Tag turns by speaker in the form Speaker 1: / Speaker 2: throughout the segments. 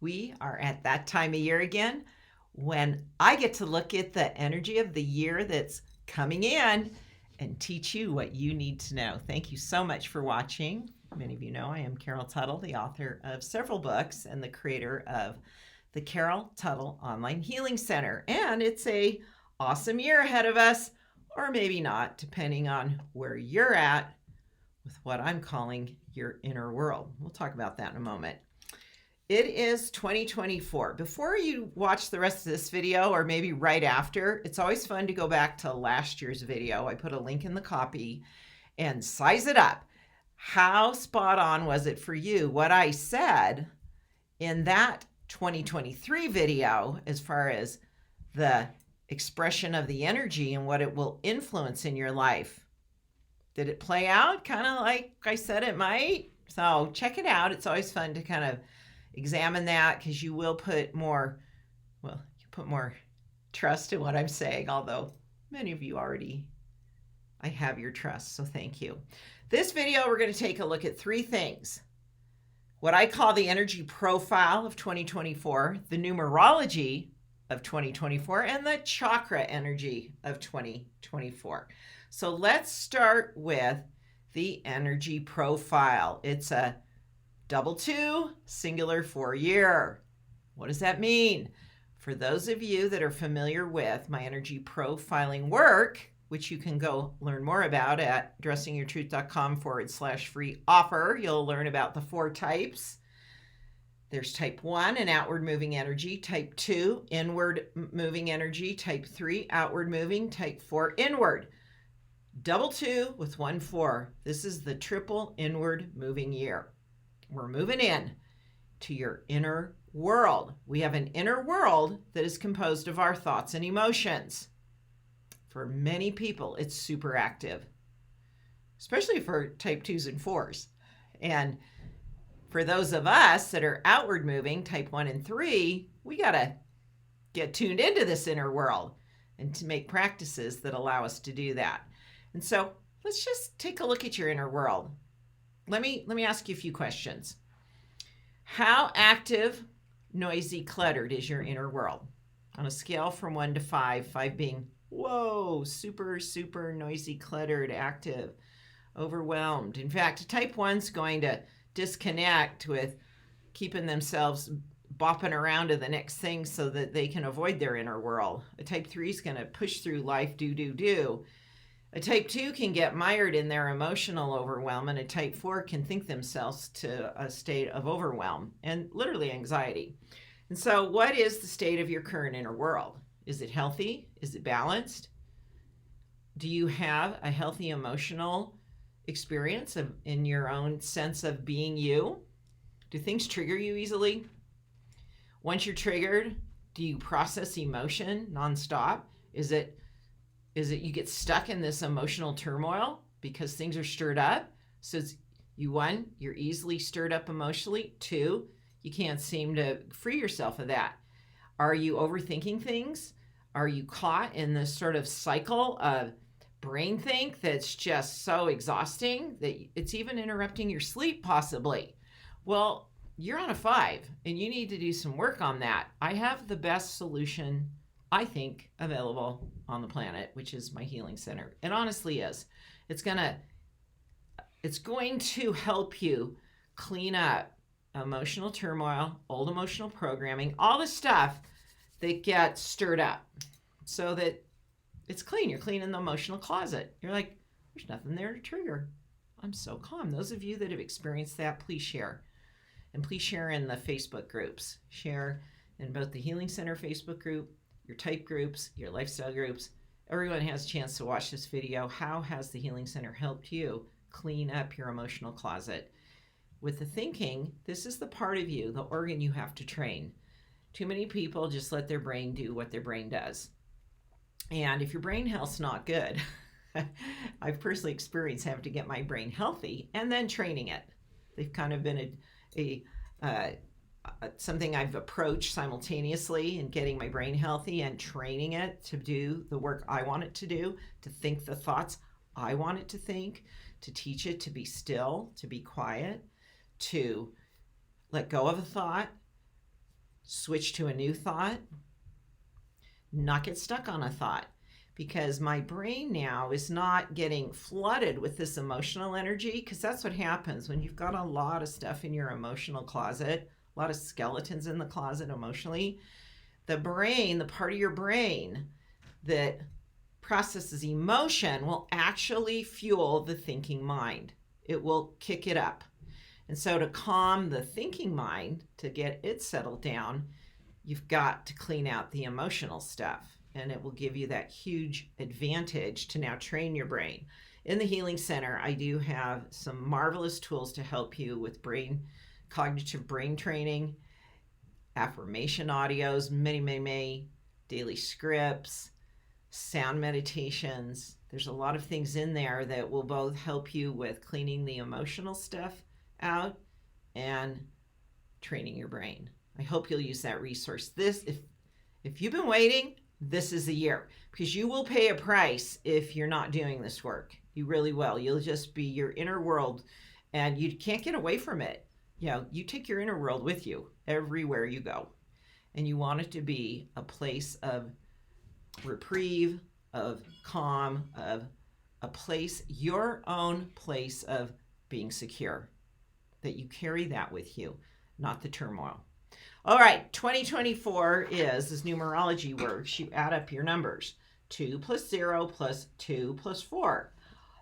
Speaker 1: We are at that time of year again when I get to look at the energy of the year that's coming in and teach you what you need to know. Thank you so much for watching. Many of you know I am Carol Tuttle, the author of several books and the creator of the Carol Tuttle Online Healing Center. And it's a awesome year ahead of us, or maybe not, depending on where you're at with what I'm calling your inner world. We'll talk about that in a moment. It is 2024. Before you watch the rest of this video, or maybe right after, it's always fun to go back to last year's video. I put a link in the copy and size it up. How spot on was it for you? What I said in that 2023 video, as far as the expression of the energy and what it will influence in your life. Did it play out kind of like I said it might? So check it out. It's always fun to kind of examine that, because you will put more, well, you put more trust in what I'm saying, although many of you already, I have your trust, so thank you. This video, we're going to take a look at three things. What I call the energy profile of 2024, the numerology of 2024, and the chakra energy of 2024. So let's start with the energy profile. It's a double 2, singular 4 year. What does that mean? For those of you that are familiar with my energy profiling work, which you can go learn more about at dressingyourtruth.com/free offer, you'll learn about the 4 types. There's type 1, an outward moving energy, type 2, inward moving energy, type 3, outward moving, type 4, inward. Double 2 with 1 4. This is the triple inward moving year. We're moving in to your inner world. We have an inner world that is composed of our thoughts and emotions. For many people, it's super active, especially for type 2s and 4s. And for those of us that are outward moving, type 1 and 3, we got to get tuned into this inner world and to make practices that allow us to do that. And so let's just take a look at your inner world. Let me ask you a few questions. How active, noisy, cluttered is your inner world? On a scale from 1 to 5, 5 being, whoa, super, super noisy, cluttered, active, overwhelmed. In fact, a type 1's going to disconnect with keeping themselves bopping around to the next thing so that they can avoid their inner world. A type 3 is going to push through life, do. A type 2 can get mired in their emotional overwhelm, and a type 4 can think themselves to a state of overwhelm and literally anxiety. And so what is the state of your current inner world? Is it healthy? Is it balanced? Do you have a healthy emotional experience in your own sense of being you? Do things trigger you easily? Once you're triggered, do you process emotion nonstop? Is it you get stuck in this emotional turmoil because things are stirred up? So it's, 1, you're easily stirred up emotionally. 2, you can't seem to free yourself of that. Are you overthinking things? Are you caught in this sort of cycle of brain think that's just so exhausting that it's even interrupting your sleep possibly? Well, you're on a 5 and you need to do some work on that. I have the best solution, I think, available on the planet, which is my healing center. It honestly is. It's going to help you clean up emotional turmoil, old emotional programming, all the stuff that gets stirred up so that it's clean. You're cleaning the emotional closet. You're like, there's nothing there to trigger. I'm so calm. Those of you that have experienced that, please share. And please share in the Facebook groups. Share in both the Healing Center Facebook group, your type groups, your lifestyle groups. Everyone has a chance to watch this video. How has the Healing Center helped you clean up your emotional closet? With the thinking, this is the part of you, the organ you have to train. Too many people just let their brain do what their brain does. And if your brain health's not good, I've personally experienced having to get my brain healthy and then training it. They've kind of been something I've approached simultaneously in getting my brain healthy and training it to do the work I want it to do, to think the thoughts I want it to think, to teach it to be still, to be quiet, to let go of a thought, switch to a new thought, not get stuck on a thought, because my brain now is not getting flooded with this emotional energy, because that's what happens when you've got a lot of stuff in your emotional closet, a lot of skeletons in the closet emotionally. The brain, the part of your brain that processes emotion, will actually fuel the thinking mind. It will kick it up. And so to calm the thinking mind, to get it settled down, you've got to clean out the emotional stuff. And it will give you that huge advantage to now train your brain. In the Healing Center, I do have some marvelous tools to help you with cognitive brain training, affirmation audios, many daily scripts, sound meditations. There's a lot of things in there that will both help you with cleaning the emotional stuff out and training your brain. I hope you'll use that resource. If you've been waiting, this is the year, because you will pay a price if you're not doing this work. You really will. You'll just be your inner world, and you can't get away from it. You take your inner world with you everywhere you go, and you want it to be a place of reprieve, of calm, of a place, your own place of being secure, that you carry that with you, not the turmoil. All right, 2024 is, as numerology works, you add up your numbers. 2 plus 0 plus 2 plus 4.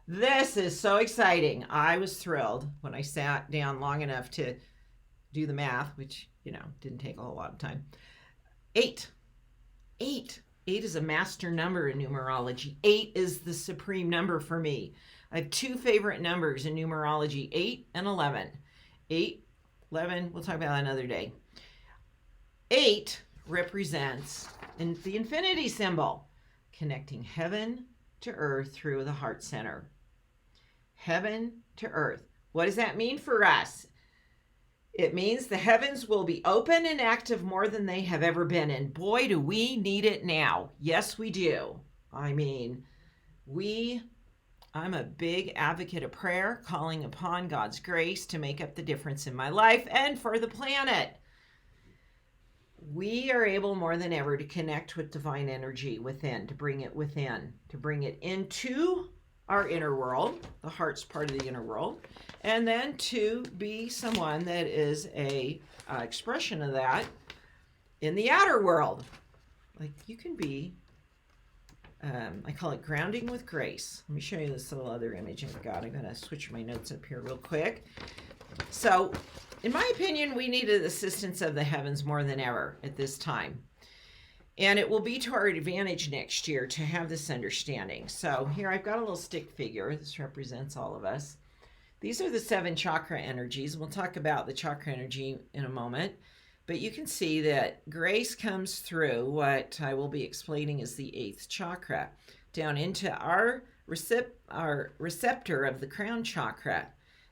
Speaker 1: This is so exciting. I was thrilled when I sat down long enough to do the math, which, didn't take a whole lot of time. 8. 8 is a master number in numerology. 8 is the supreme number for me. I have 2 favorite numbers in numerology, 8 and 11. 8, 11, we'll talk about that another day. 8 represents the infinity symbol, connecting heaven to earth through the heart center. Heaven to earth. What does that mean for us? It means the heavens will be open and active more than they have ever been. And boy, do we need it now. Yes, we do. I'm a big advocate of prayer, calling upon God's grace to make up the difference in my life and for the planet. We are able more than ever to connect with divine energy within, to bring it into our inner world, the heart's part of the inner world, and then to be someone that is a expression of that in the outer world. Like you can be, I call it grounding with grace. Let me show you this little other image I've got. I'm going to switch my notes up here real quick. So, in my opinion, we needed the assistance of the heavens more than ever at this time. And it will be to our advantage next year to have this understanding. So here I've got a little stick figure. This represents all of us. These are the 7 chakra energies. We'll talk about the chakra energy in a moment. But you can see that grace comes through what I will be explaining as the 8th chakra, down into our receptor of the crown chakra.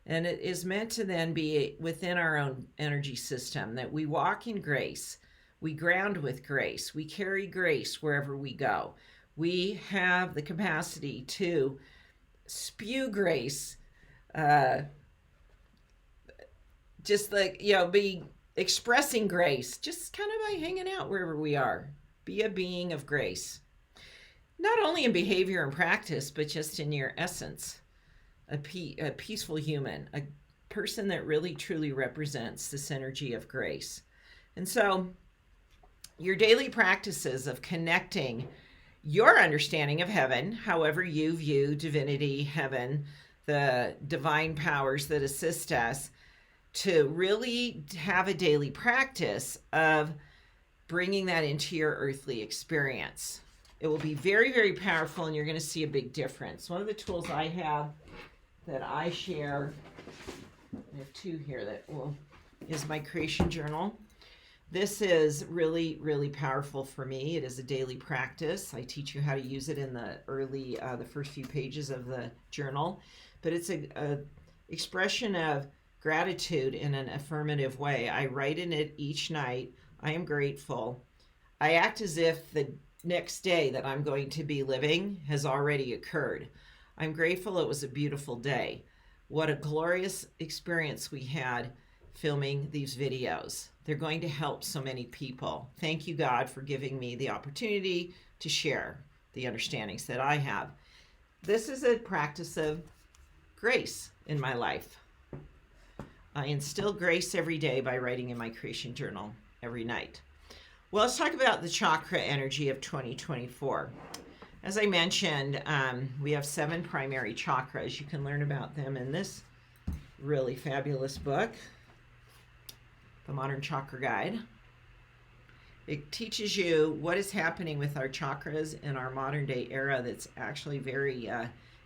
Speaker 1: And it is meant to then be within our own energy system, that we walk in grace, we ground with grace, we carry grace wherever we go. We have the capacity to spew grace, just like, be expressing grace, just kind of by hanging out wherever we are. Be a being of grace, not only in behavior and practice, but just in your essence. A peaceful human, a person that really truly represents this energy of grace. And so your daily practices of connecting your understanding of heaven, however you view divinity, heaven, the divine powers that assist us, to really have a daily practice of bringing that into your earthly experience. It will be very, very powerful, and you're going to see a big difference. One of the tools I have that I share, I have 2 here is my creation journal. This is really, really powerful for me. It is a daily practice. I teach you how to use it in the first few pages of the journal, but it's a expression of gratitude in an affirmative way. I write in it each night, I am grateful. I act as if the next day that I'm going to be living has already occurred. I'm grateful it was a beautiful day. What a glorious experience we had filming these videos. They're going to help so many people. Thank you, God, for giving me the opportunity to share the understandings that I have. This is a practice of grace in my life. I instill grace every day by writing in my creation journal every night. Well, let's talk about the chakra energy of 2024. As I mentioned, we have 7 primary chakras. You can learn about them in this really fabulous book, The Modern Chakra Guide. It teaches you what is happening with our chakras in our modern day era that's actually very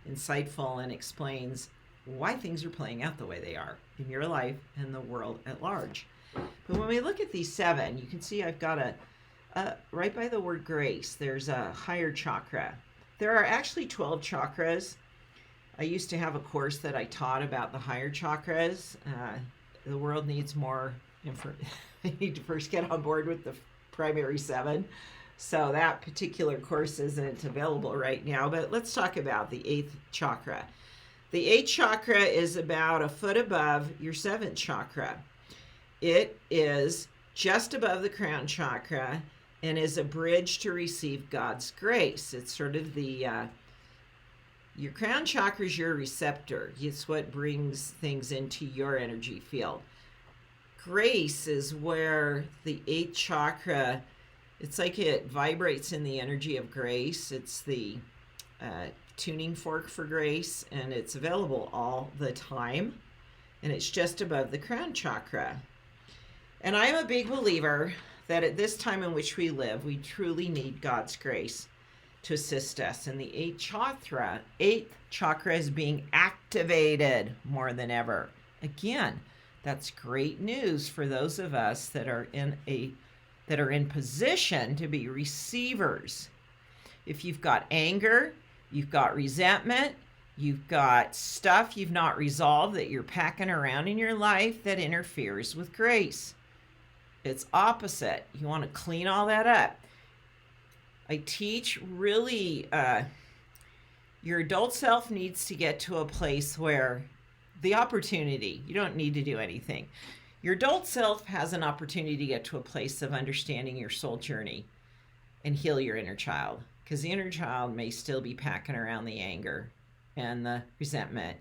Speaker 1: insightful and explains why things are playing out the way they are in your life and the world at large. But when we look at these 7, you can see I've got right by the word grace, there's a higher chakra. There are actually 12 chakras. I used to have a course that I taught about the higher chakras. The world needs more information. I need to first get on board with the primary 7. So that particular course isn't available right now, but let's talk about the 8th chakra. The 8th chakra is about a foot above your 7th chakra. It is just above the crown chakra and is a bridge to receive God's grace. It's sort of your crown chakra is your receptor. It's what brings things into your energy field. Grace is where the 8th chakra, it's like it vibrates in the energy of grace. It's the tuning fork for grace, and it's available all the time. And it's just above the crown chakra. And I'm a big believer that at this time in which we live, we truly need God's grace to assist us. And the 8th chakra is being activated more than ever. Again, that's great news for those of us that are in position to be receivers. If you've got anger, you've got resentment, you've got stuff you've not resolved that you're packing around in your life that interferes with grace. It's opposite. You want to clean all that up. I teach really, your adult self needs to get to a place where the opportunity, you don't need to do anything. Your adult self has an opportunity to get to a place of understanding your soul journey and heal your inner child. Because the inner child may still be packing around the anger and the resentment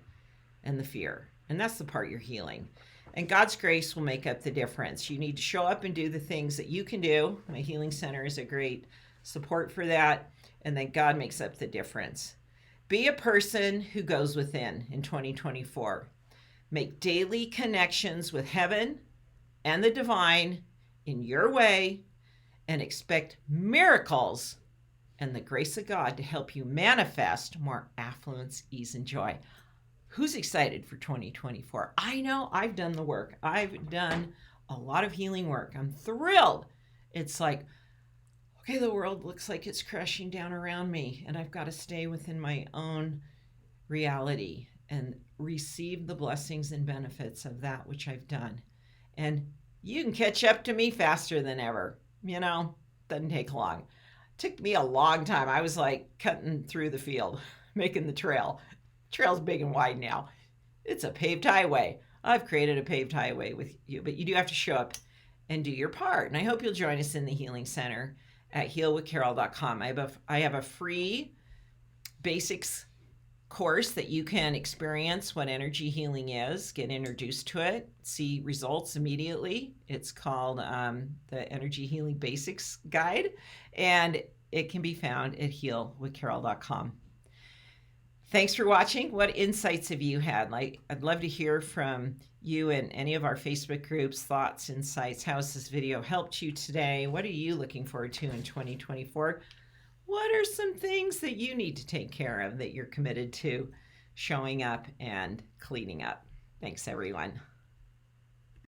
Speaker 1: and the fear. And that's the part you're healing. And God's grace will make up the difference. You need to show up and do the things that you can do. My healing center is a great support for that. And then God makes up the difference. Be a person who goes within in 2024. Make daily connections with heaven and the divine in your way and expect miracles and the grace of God to help you manifest more affluence, ease, and joy. Who's excited for 2024? I know I've done the work. I've done a lot of healing work. I'm thrilled. It's like, okay, the world looks like it's crashing down around me, and I've got to stay within my own reality and receive the blessings and benefits of that which I've done. And you can catch up to me faster than ever. Doesn't take long. It took me a long time. I was like cutting through the field, making the trail. Trail's big and wide now. It's a paved highway. I've created a paved highway with you, but you do have to show up and do your part. And I hope you'll join us in the Healing Center at healwithcarol.com. I have a free basics course that you can experience what energy healing is, get introduced to it, see results immediately. It's called the Energy Healing Basics Guide, and it can be found at healwithcarol.com. Thanks for watching. What insights have you had? I'd love to hear from you in any of our Facebook groups, thoughts, insights. How has this video helped you today? What are you looking forward to in 2024? What are some things that you need to take care of that you're committed to showing up and cleaning up? Thanks, everyone.